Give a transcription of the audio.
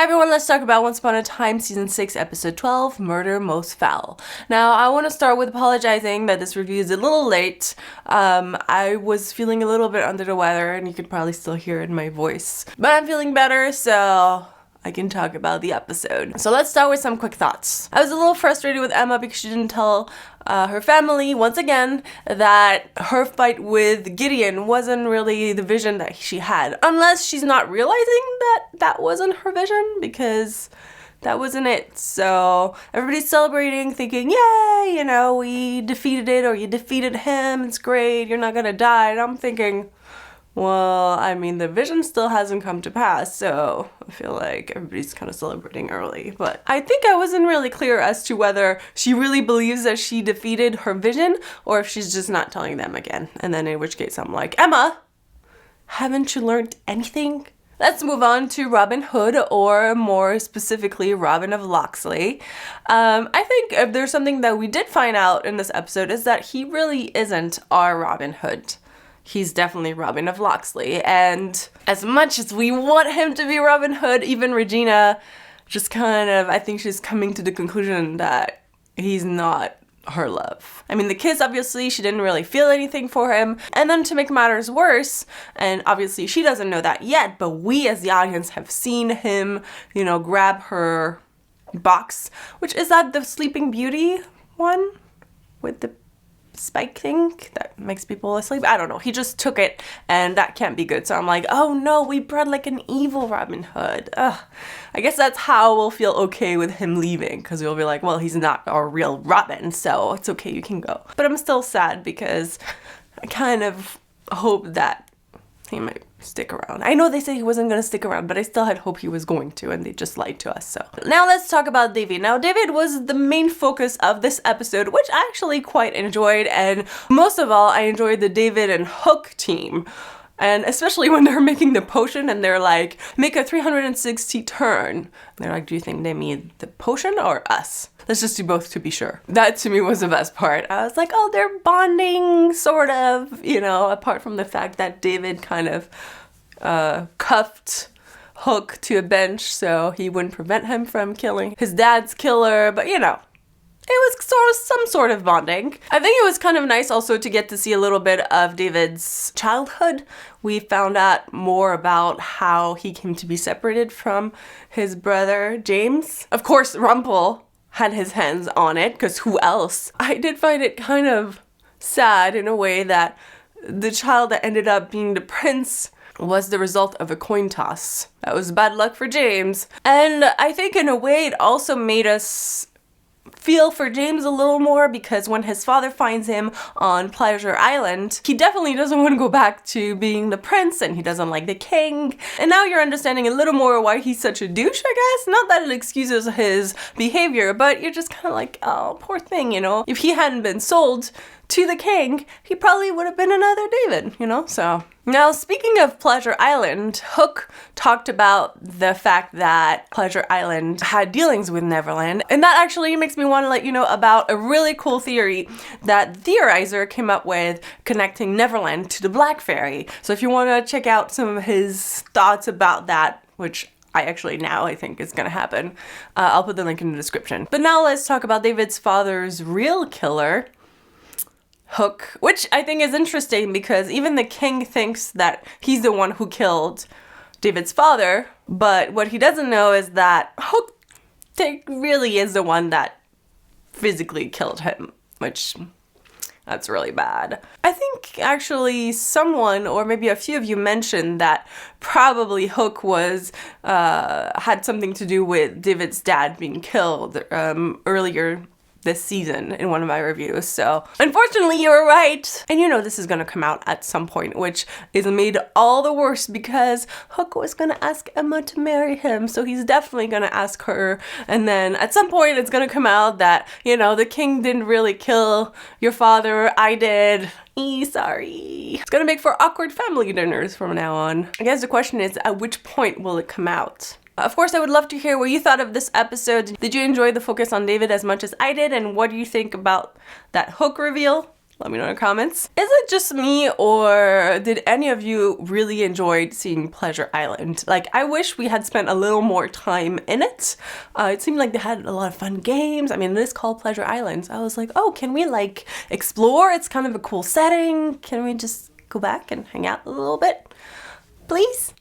everyone, let's talk about Once Upon a Time Season 6 Episode 12, Murder Most Foul. Now, I want to start with apologizing that this review is a little late. I was feeling a little bit under the weather, and you could probably still hear it in my voice. But I'm feeling better, so I can talk about the episode. So let's start with some quick thoughts. I was a little frustrated with Emma because she didn't tell her family, once again, that her fight with Gideon wasn't really the vision that she had. Unless she's not realizing that that wasn't her vision, because that wasn't it. So everybody's celebrating, thinking, yay, you know, we defeated it, or you defeated him, it's great, you're not gonna die. And I'm thinking, well, I mean, the vision still hasn't come to pass, so I feel like everybody's kind of celebrating early. But I think I wasn't really clear as to whether she really believes that she defeated her vision, or if she's just not telling them again. And then in which case I'm like, Emma, haven't you learned anything? Let's move on to Robin Hood, or more specifically, Robin of Locksley. I think if there's something that we did find out in this episode is that he really isn't our Robin Hood. He's definitely Robin of Locksley, and as much as we want him to be Robin Hood, even Regina just kind of, I think she's coming to the conclusion that he's not her love. I mean, the kiss, obviously, she didn't really feel anything for him, and then to make matters worse, and obviously she doesn't know that yet, but we as the audience have seen him, you know, grab her box, which is that the Sleeping Beauty one with the spike thing that makes people asleep. I don't know. He just took it, and that can't be good. So I'm like, oh no, we brought like an evil Robin Hood. Ugh. I guess that's how we'll feel okay with him leaving, because we'll be like, well, he's not our real Robin, so it's okay, you can go. But I'm still sad because I kind of hope that he might stick around. I know they said he wasn't going to stick around, but I still had hope he was going to, and they just lied to us. So now let's talk about David. Now, David was the main focus of this episode, which I actually quite enjoyed, and most of all, I enjoyed the David and Hook team. And especially when they're making the potion and they're like, make a 360 turn. And they're like, do you think they mean the potion or us? Let's just do both to be sure. That to me was the best part. I was like, oh, they're bonding, sort of, you know, apart from the fact that David kind of cuffed Hook to a bench so he wouldn't prevent him from killing his dad's killer, but you know, it was some sort of bonding. I think it was kind of nice also to get to see a little bit of David's childhood. We found out more about how he came to be separated from his brother, James. Of course, Rumpel had his hands on it, because who else? I did find it kind of sad in a way that the child that ended up being the prince was the result of a coin toss. That was bad luck for James. And I think in a way it also made us feel for James a little more, because when his father finds him on Pleasure Island, he definitely doesn't want to go back to being the prince, and he doesn't like the king. And now you're understanding a little more why he's such a douche, I guess. Not that it excuses his behavior, but you're just kind of like, oh, poor thing, you know? If he hadn't been sold to the king, he probably would have been another David, you know? So now, speaking of Pleasure Island, Hook talked about the fact that Pleasure Island had dealings with Neverland, and that actually makes me want to let you know about a really cool theory that Theorizer came up with connecting Neverland to the Black Fairy. So if you want to check out some of his thoughts about that, which I think is going to happen, I'll put the link in the description. But now let's talk about David's father's real killer, Hook, which I think is interesting because even the king thinks that he's the one who killed David's father, but what he doesn't know is that Hook really is the one that physically killed him, which that's really bad. I think actually someone, or maybe a few of you, mentioned that probably Hook was had something to do with David's dad being killed earlier this season in one of my reviews. So unfortunately you were right, and you know this is gonna come out at some point, which is made all the worse because Hook was gonna ask Emma to marry him, so he's definitely gonna ask her, and then at some point it's gonna come out that, you know, the king didn't really kill your father, I did. Sorry. It's gonna make for awkward family dinners from now on. I guess the question is, at which point will it come out? Of course, I would love to hear what you thought of this episode. Did you enjoy the focus on David as much as I did? And what do you think about that Hook reveal? Let me know in the comments. Is it just me, or did any of you really enjoy seeing Pleasure Island? Like, I wish we had spent a little more time in it. It seemed like they had a lot of fun games. I mean, this is called Pleasure Island. I was like, oh, can we like explore? It's kind of a cool setting. Can we just go back and hang out a little bit? Please?